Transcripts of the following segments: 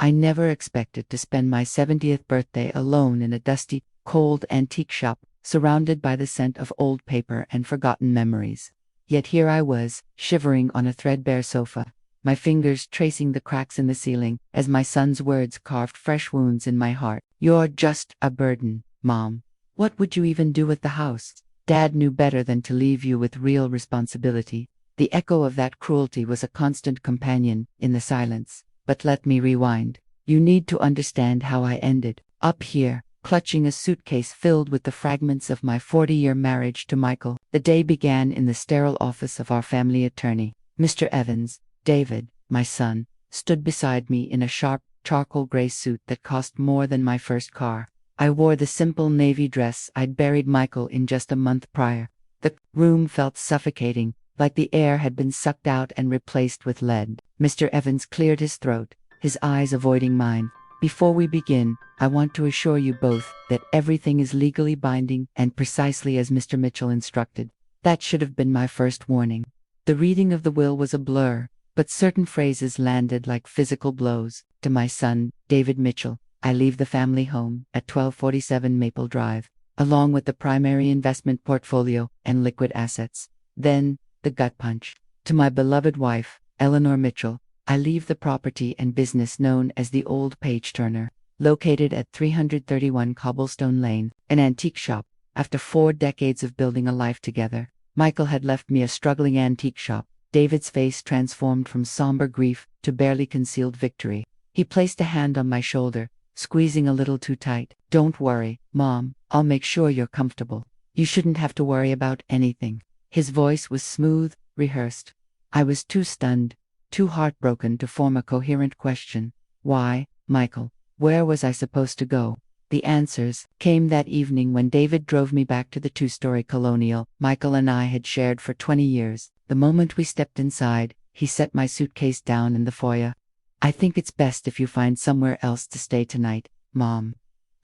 I never expected to spend my 70th birthday alone in a dusty, cold antique shop, surrounded by the scent of old paper and forgotten memories. Yet here I was, shivering on a threadbare sofa, my fingers tracing the cracks in the ceiling as my son's words carved fresh wounds in my heart. "You're just a burden, Mom. What would you even do with the house?" Dad knew better than to leave you with real responsibility. The echo of that cruelty was a constant companion in the silence. But let me rewind. You need to understand how I ended up here, clutching a suitcase filled with the fragments of my 40-year marriage to Michael. The day began in the sterile office of our family attorney. Mr. Evans, David, my son, stood beside me in a sharp, charcoal gray suit that cost more than my first car. I wore the simple navy dress I'd buried Michael in just a month prior. The room felt suffocating, like the air had been sucked out and replaced with lead. Mr. Evans cleared his throat, his eyes avoiding mine. "Before we begin, I want to assure you both that everything is legally binding and precisely as Mr. Mitchell instructed." That should have been my first warning. The reading of the will was a blur, but certain phrases landed like physical blows. "To my son, David Mitchell, I leave the family home at 1247 Maple Drive, along with the primary investment portfolio and liquid assets." Then, the gut punch. "To my beloved wife, Eleanor Mitchell, I leave the property and business known as the Old Page Turner, located at 331 Cobblestone Lane, an antique shop. After 4 decades of building a life together, Michael had left me a struggling antique shop." David's face transformed from somber grief to barely concealed victory. He placed a hand on my shoulder, squeezing a little too tight. "Don't worry, Mom, I'll make sure you're comfortable. You shouldn't have to worry about anything." His voice was smooth, rehearsed. I was too stunned, too heartbroken to form a coherent question. "Why, Michael, where was I supposed to go?" The answers came that evening when David drove me back to the 2-story colonial Michael and I had shared for 20 years. The moment we stepped inside, he set my suitcase down in the foyer. "I think it's best if you find somewhere else to stay tonight, Mom."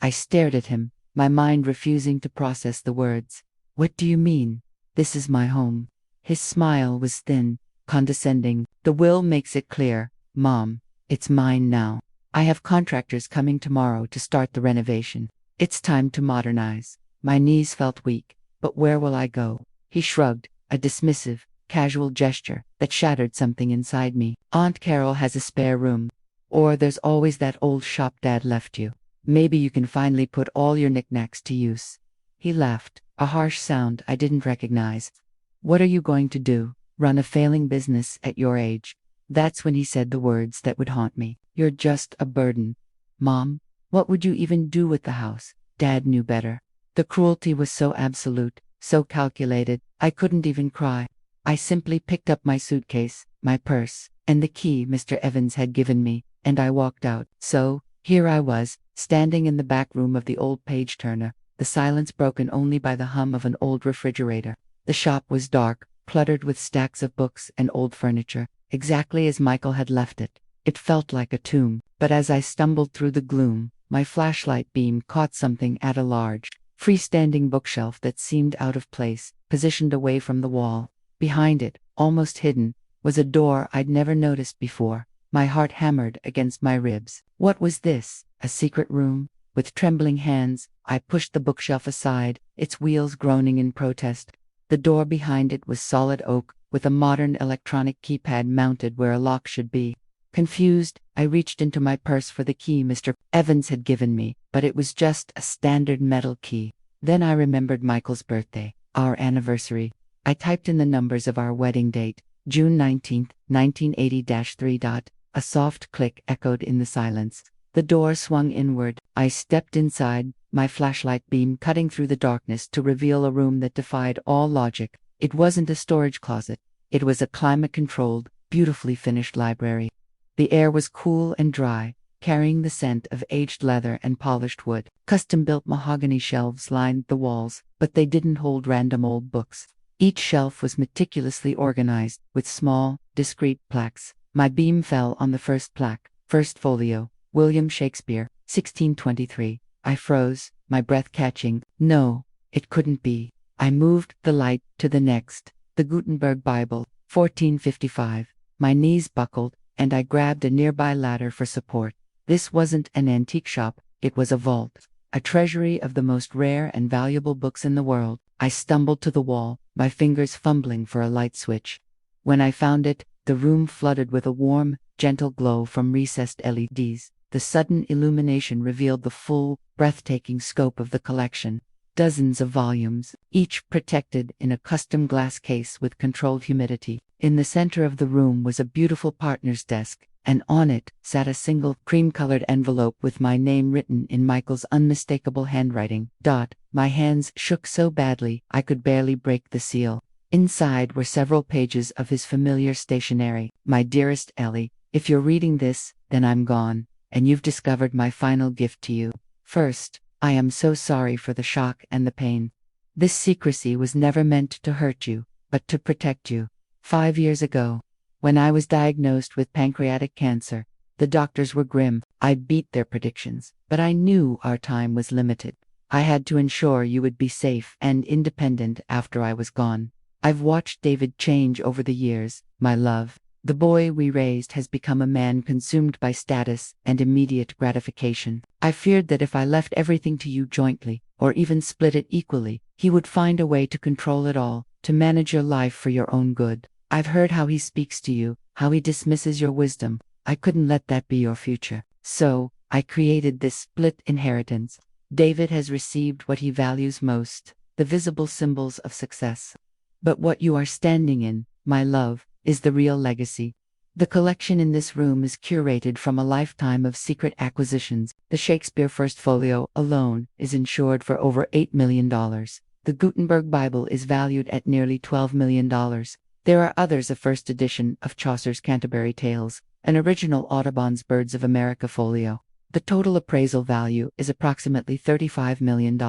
I stared at him, my mind refusing to process the words. "What do you mean? This is my home." His smile was thin, condescending. "The will makes it clear, Mom. It's mine now. I have contractors coming tomorrow to start the renovation. It's time to modernize." My knees felt weak. "But where will I go?" He shrugged, a dismissive, casual gesture that shattered something inside me. "Aunt Carol has a spare room. Or there's always that old shop Dad left you. Maybe you can finally put all your knickknacks to use." He laughed, a harsh sound I didn't recognize. "What are you going to do? Run a failing business at your age?" That's when he said the words that would haunt me. "You're just a burden." Mom, what would you even do with the house? Dad knew better. The cruelty was so absolute, so calculated, I couldn't even cry. I simply picked up my suitcase, my purse, and the key Mr. Evans had given me, and I walked out. So, here I was, standing in the back room of the Old Page Turner, the silence broken only by the hum of an old refrigerator. The shop was dark, cluttered with stacks of books and old furniture, exactly as Michael had left it. It felt like a tomb, but as I stumbled through the gloom, my flashlight beam caught something at a large, freestanding bookshelf that seemed out of place, positioned away from the wall. Behind it, almost hidden, was a door I'd never noticed before. My heart hammered against my ribs. What was this? A secret room? With trembling hands, I pushed the bookshelf aside, its wheels groaning in protest. The door behind it was solid oak, with a modern electronic keypad mounted where a lock should be. Confused, I reached into my purse for the key Mr. Evans had given me, but it was just a standard metal key. Then I remembered Michael's birthday, our anniversary. I typed in the numbers of our wedding date, June 19, 1980-3. A soft click echoed in the silence. The door swung inward. I stepped inside, my flashlight beam cutting through the darkness to reveal a room that defied all logic. It wasn't a storage closet. It was a climate-controlled, beautifully finished library. The air was cool and dry, carrying the scent of aged leather and polished wood. Custom-built mahogany shelves lined the walls, but they didn't hold random old books. Each shelf was meticulously organized, with small, discreet plaques. My beam fell on the first plaque, first folio, William Shakespeare, 1623. I froze, my breath catching. No, it couldn't be. I moved the light to the next, the Gutenberg Bible, 1455. My knees buckled, and I grabbed a nearby ladder for support. This wasn't an antique shop, it was a vault, a treasury of the most rare and valuable books in the world. I stumbled to the wall, my fingers fumbling for a light switch. When I found it, the room flooded with a warm, gentle glow from recessed LEDs. The sudden illumination revealed the full, breathtaking scope of the collection. Dozens of volumes, each protected in a custom glass case with controlled humidity. In the center of the room was a beautiful partner's desk, and on it sat a single cream-colored envelope with my name written in Michael's unmistakable handwriting. My hands shook so badly I could barely break the seal. Inside were several pages of his familiar stationery. My dearest Ellie, if you're reading this, then I'm gone, and you've discovered my final gift to you. First, I am so sorry for the shock and the pain. This secrecy was never meant to hurt you, but to protect you. 5 years ago, when I was diagnosed with pancreatic cancer, the doctors were grim. I beat their predictions, but I knew our time was limited. I had to ensure you would be safe and independent after I was gone. I've watched David change over the years, my love. The boy we raised has become a man consumed by status and immediate gratification. I feared that if I left everything to you jointly, or even split it equally, he would find a way to control it all, to manage your life for your own good. I've heard how he speaks to you, how he dismisses your wisdom. I couldn't let that be your future. So, I created this split inheritance. David has received what he values most, the visible symbols of success. But what you are standing in, my love, is the real legacy. The collection in this room is curated from a lifetime of secret acquisitions. The Shakespeare First Folio alone is insured for over $8 million. The Gutenberg Bible is valued at nearly $12 million. There are others, a first edition of Chaucer's Canterbury Tales, an original Audubon's Birds of America folio. The total appraisal value is approximately $35 million.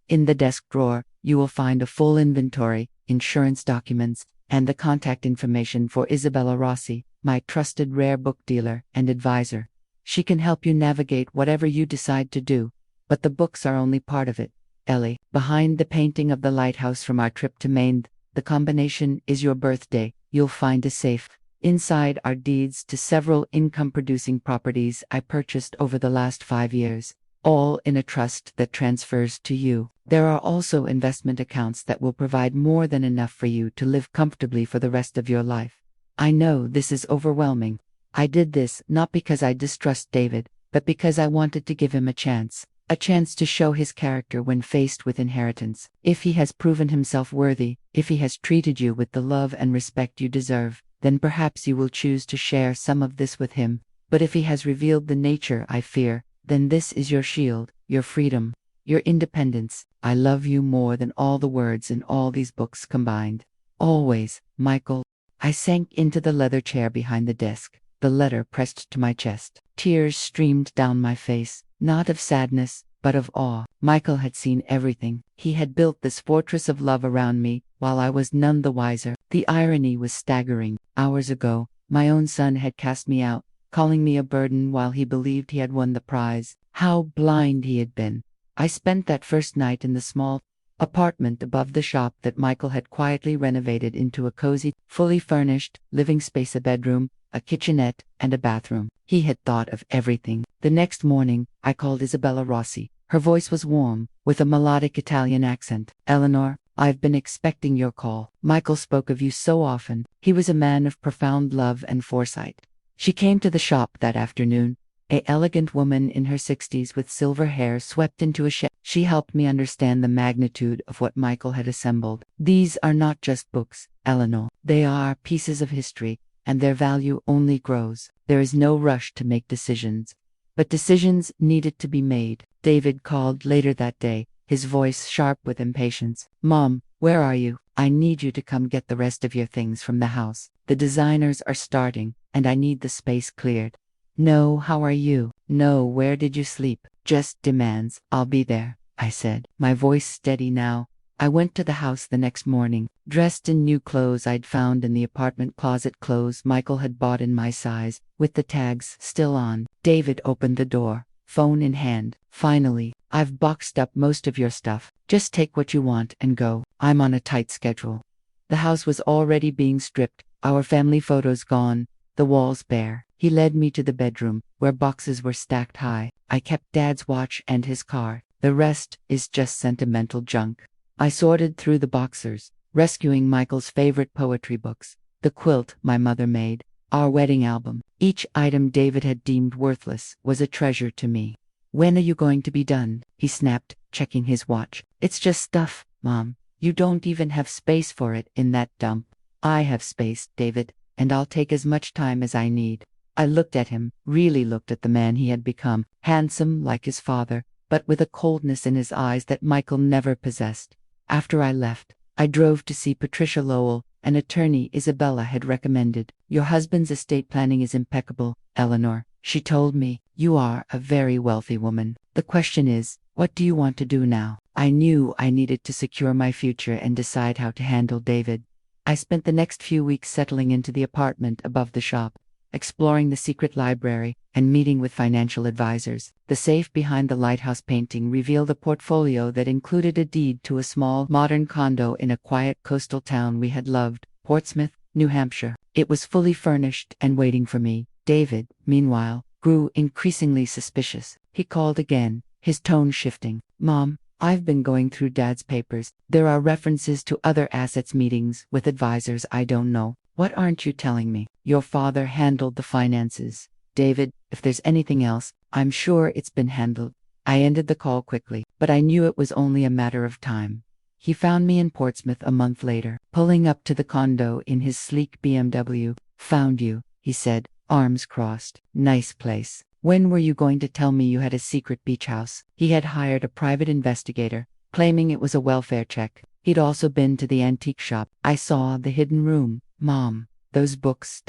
In the desk drawer, you will find a full inventory, insurance documents, and the contact information for Isabella Rossi, my trusted rare book dealer and advisor. She can help you navigate whatever you decide to do, but the books are only part of it. Ellie, behind the painting of the lighthouse from our trip to Maine, the combination is your birthday. You'll find a safe. Inside are deeds to several income-producing properties I purchased over the last 5 years, all in a trust that transfers to you. There are also investment accounts that will provide more than enough for you to live comfortably for the rest of your life. I know this is overwhelming. I did this not because I distrust David, but because I wanted to give him a chance to show his character when faced with inheritance. If he has proven himself worthy, if he has treated you with the love and respect you deserve, then perhaps you will choose to share some of this with him. But if he has revealed the nature I fear, then this is your shield, your freedom, your independence. I love you more than all the words in all these books combined. Always, Michael. I sank into the leather chair behind the desk, the letter pressed to my chest. Tears streamed down my face, not of sadness, but of awe. Michael had seen everything. He had built this fortress of love around me, while I was none the wiser. The irony was staggering. Hours ago, my own son had cast me out, calling me a burden while he believed he had won the prize. How blind he had been. I spent that first night in the small apartment above the shop that Michael had quietly renovated into a cozy, fully furnished living space, a bedroom, a kitchenette, and a bathroom. He had thought of everything. The next morning, I called Isabella Rossi. Her voice was warm, with a melodic Italian accent. Eleanor, I've been expecting your call. Michael spoke of you so often. He was a man of profound love and foresight. She came to the shop that afternoon. An elegant woman in her 60s with silver hair swept into a shed. She helped me understand the magnitude of what Michael had assembled. These are not just books, Eleanor. They are pieces of history, and their value only grows. There is no rush to make decisions, but decisions needed to be made. David called later that day, his voice sharp with impatience. Mom, where are you? I need you to come get the rest of your things from the house. The designers are starting, and I need the space cleared. No, how are you? No, where did you sleep? Just demands. I'll be there, I said, my voice steady now. I went to the house the next morning, dressed in new clothes I'd found in the apartment closet, clothes Michael had bought in my size, with the tags still on. David opened the door, phone in hand. Finally, I've boxed up most of your stuff. Just take what you want and go. I'm on a tight schedule. The house was already being stripped, our family photos gone, the walls bare. He led me to the bedroom, where boxes were stacked high. I kept Dad's watch and his car. The rest is just sentimental junk. I sorted through the boxers, rescuing Michael's favorite poetry books, the quilt my mother made, our wedding album. Each item David had deemed worthless was a treasure to me. "When are you going to be done?" he snapped, checking his watch. "It's just stuff, Mom. You don't even have space for it in that dump." "I have space, David, and I'll take as much time as I need." I looked at him, really looked at the man he had become, handsome like his father, but with a coldness in his eyes that Michael never possessed. After I left, I drove to see Patricia Lowell, an attorney Isabella had recommended. "Your husband's estate planning is impeccable, Eleanor," she told me. "You are a very wealthy woman. The question is, what do you want to do now?" I knew I needed to secure my future and decide how to handle David. I spent the next few weeks settling into the apartment above the shop, exploring the secret library, and meeting with financial advisors. The safe behind the lighthouse painting revealed a portfolio that included a deed to a small, modern condo in a quiet coastal town we had loved, Portsmouth, New Hampshire. It was fully furnished and waiting for me. David, meanwhile, grew increasingly suspicious. He called again, his tone shifting. "Mom, I've been going through Dad's papers. There are references to other assets meetings with advisors I don't know. What aren't you telling me? Your father handled the finances. David, if there's anything else, I'm sure it's been handled." I ended the call quickly, but I knew it was only a matter of time. He found me in Portsmouth a month later, pulling up to the condo in his sleek BMW. "Found you," he said, arms crossed. "Nice place. When were you going to tell me you had a secret beach house?" He had hired a private investigator, claiming it was a welfare check. He'd also been to the antique shop. "I saw the hidden room. Mom, those books,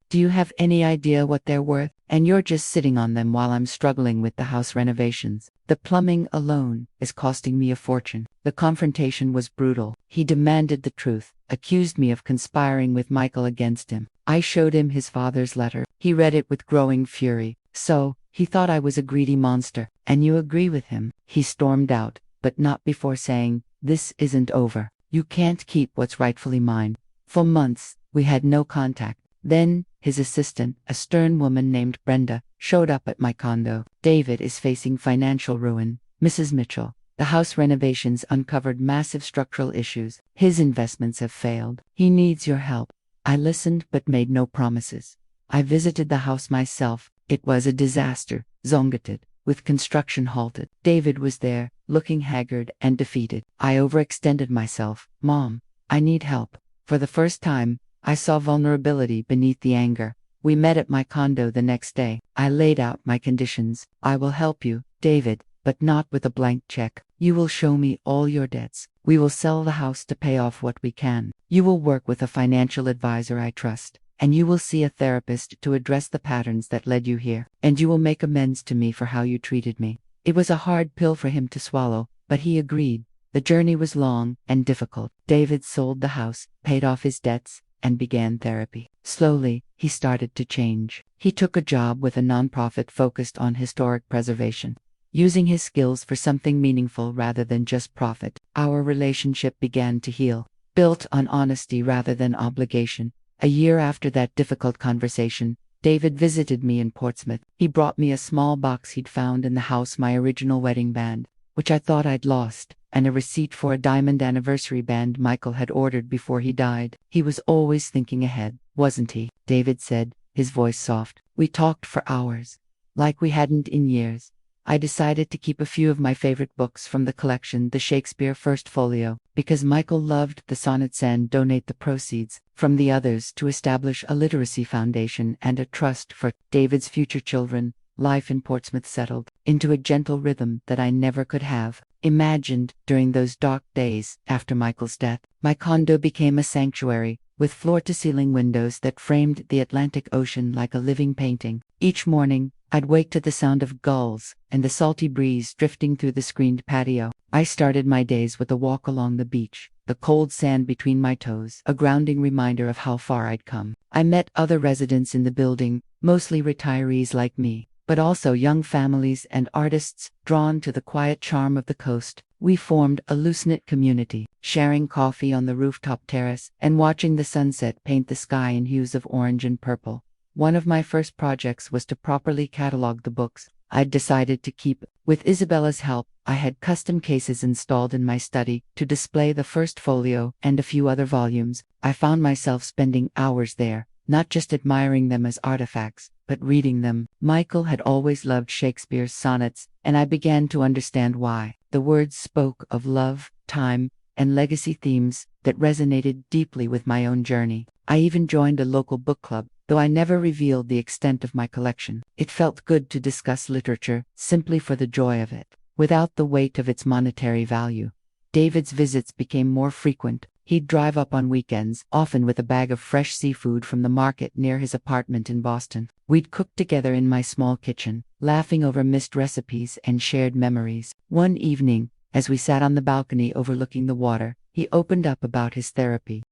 Do you have any idea what they're worth? And you're just sitting on them while I'm struggling with the house renovations. The plumbing alone is costing me a fortune." The confrontation was brutal. He demanded the truth, accused me of conspiring with Michael against him. I showed him his father's letter. He read it with growing fury. "So, he thought I was a greedy monster, and you agree with him?" He stormed out, but not before saying, "This isn't over. You can't keep what's rightfully mine." For months, we had no contact. Then, his assistant, a stern woman named Brenda, showed up at my condo. "David is facing financial ruin, Mrs. Mitchell. The house renovations uncovered massive structural issues. His investments have failed. He needs your help." I listened but made no promises. I visited the house myself. It was a disaster, zongated, with construction halted. David was there, looking haggard and defeated. I overextended myself. "Mom, I need help." For the first time, I saw vulnerability beneath the anger. We met at my condo the next day. I laid out my conditions. "I will help you, David, but not with a blank check. You will show me all your debts. We will sell the house to pay off what we can. You will work with a financial advisor I trust. And you will see a therapist to address the patterns that led you here. And you will make amends to me for how you treated me." It was a hard pill for him to swallow, but he agreed. The journey was long and difficult. David sold the house, paid off his debts, and began therapy. Slowly, he started to change. He took a job with a nonprofit focused on historic preservation, using his skills for something meaningful rather than just profit. Our relationship began to heal, built on honesty rather than obligation. A year after that difficult conversation, David visited me in Portsmouth. He brought me a small box he'd found in the house, my original wedding band, which I thought I'd lost, and a receipt for a diamond anniversary band Michael had ordered before he died. He was always thinking ahead, wasn't he? David said, his voice soft. We talked for hours, like we hadn't in years. I decided to keep a few of my favorite books from the collection, the Shakespeare First Folio, because Michael loved the sonnets, and donate the proceeds from the others to establish a literacy foundation and a trust for David's future children. Life in Portsmouth settled into a gentle rhythm that I never could have imagined during those dark days after Michael's death. My condo became a sanctuary, with floor-to-ceiling windows that framed the Atlantic Ocean like a living painting. Each morning, I'd wake to the sound of gulls and the salty breeze drifting through the screened patio. I started my days with a walk along the beach, the cold sand between my toes, a grounding reminder of how far I'd come. I met other residents in the building, mostly retirees like me, but also young families and artists drawn to the quiet charm of the coast. We formed a loose-knit community, sharing coffee on the rooftop terrace and watching the sunset paint the sky in hues of orange and purple. One of my first projects was to properly catalog the books I'd decided to keep. With Isabella's help, I had custom cases installed in my study to display the first folio and a few other volumes. I found myself spending hours there, not just admiring them as artifacts, but reading them. Michael had always loved Shakespeare's sonnets, and I began to understand why. The words spoke of love, time, and legacy themes that resonated deeply with my own journey. I even joined a local book club, though I never revealed the extent of my collection. It felt good to discuss literature, simply for the joy of it, without the weight of its monetary value. David's visits became more frequent. He'd drive up on weekends, often with a bag of fresh seafood from the market near his apartment in Boston. We'd cook together in my small kitchen, laughing over missed recipes and shared memories. One evening, as we sat on the balcony overlooking the water, he opened up about his therapy.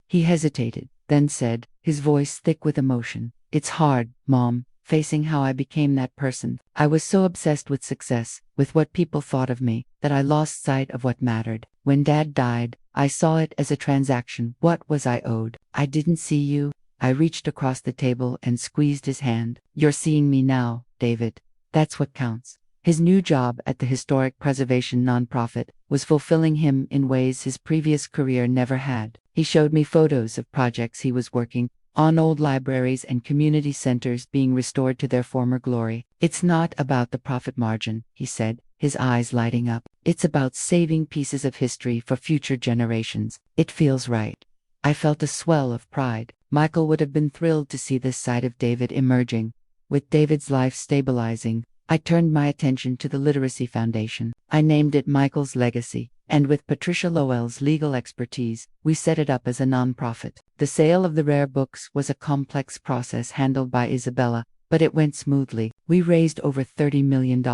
He hesitated, then said, his voice thick with emotion, "It's hard, Mom, facing how I became that person. I was so obsessed with success, with what people thought of me, that I lost sight of what mattered. When Dad died, I saw it as a transaction. What was I owed? I didn't see you." I reached across the table and squeezed his hand. "You're seeing me now, David. That's what counts." His new job at the historic preservation nonprofit was fulfilling him in ways his previous career never had. He showed me photos of projects he was working on, old libraries and community centers being restored to their former glory. "It's not about the profit margin," he said, his eyes lighting up. "It's about saving pieces of history for future generations. It feels right." I felt a swell of pride. Michael would have been thrilled to see this side of David emerging. With David's life stabilizing, I turned my attention to the Literacy Foundation. I named it Michael's Legacy, and with Patricia Lowell's legal expertise, we set it up as a nonprofit. The sale of the rare books was a complex process handled by Isabella, but it went smoothly. We raised over $30 million,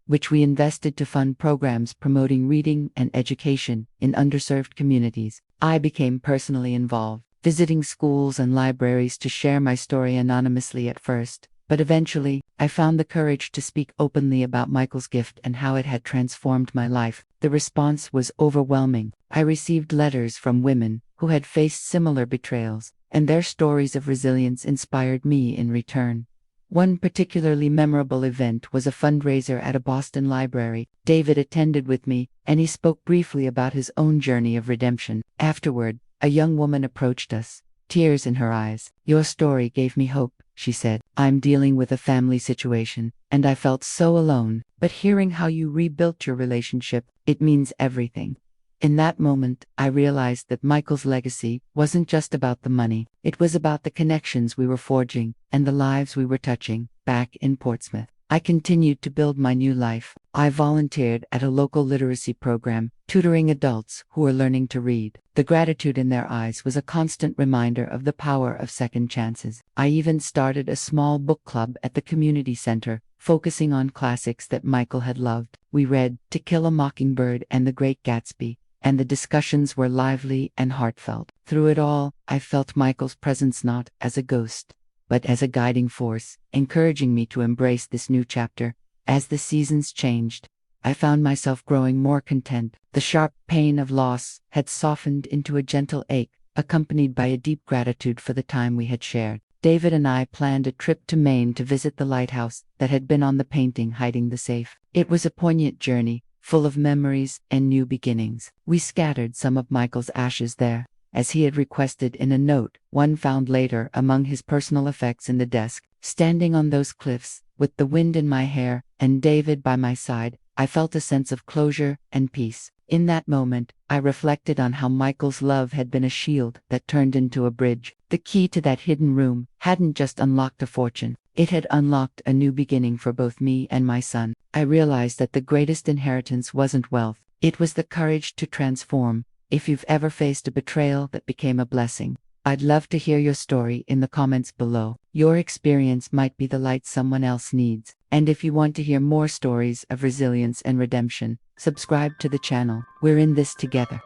which we invested to fund programs promoting reading and education in underserved communities. I became personally involved, visiting schools and libraries to share my story anonymously at first. But eventually, I found the courage to speak openly about Michael's gift and how it had transformed my life. The response was overwhelming. I received letters from women who had faced similar betrayals, and their stories of resilience inspired me in return. One particularly memorable event was a fundraiser at a Boston library. David attended with me, and he spoke briefly about his own journey of redemption. Afterward, a young woman approached us, tears in her eyes. "Your story gave me hope," she said. "I'm dealing with a family situation, and I felt so alone, but hearing how you rebuilt your relationship, it means everything." In that moment, I realized that Michael's legacy wasn't just about the money. It was about the connections we were forging and the lives we were touching. Back in Portsmouth, I continued to build my new life. I volunteered at a local literacy program, tutoring adults who were learning to read. The gratitude in their eyes was a constant reminder of the power of second chances. I even started a small book club at the community center, focusing on classics that Michael had loved. We read To Kill a Mockingbird and The Great Gatsby, and the discussions were lively and heartfelt. Through it all, I felt Michael's presence not as a ghost, but as a guiding force, encouraging me to embrace this new chapter. As the seasons changed, I found myself growing more content. The sharp pain of loss had softened into a gentle ache, accompanied by a deep gratitude for the time we had shared. David and I planned a trip to Maine to visit the lighthouse that had been on the painting hiding the safe. It was a poignant journey, full of memories and new beginnings. We scattered some of Michael's ashes there, as he had requested in a note, one found later among his personal effects in the desk. Standing on those cliffs, with the wind in my hair and David by my side, I felt a sense of closure and peace. In that moment, I reflected on how Michael's love had been a shield that turned into a bridge. The key to that hidden room hadn't just unlocked a fortune, it had unlocked a new beginning for both me and my son. I realized that the greatest inheritance wasn't wealth, it was the courage to transform. If you've ever faced a betrayal that became a blessing, I'd love to hear your story in the comments below. Your experience might be the light someone else needs. And if you want to hear more stories of resilience and redemption, subscribe to the channel. We're in this together.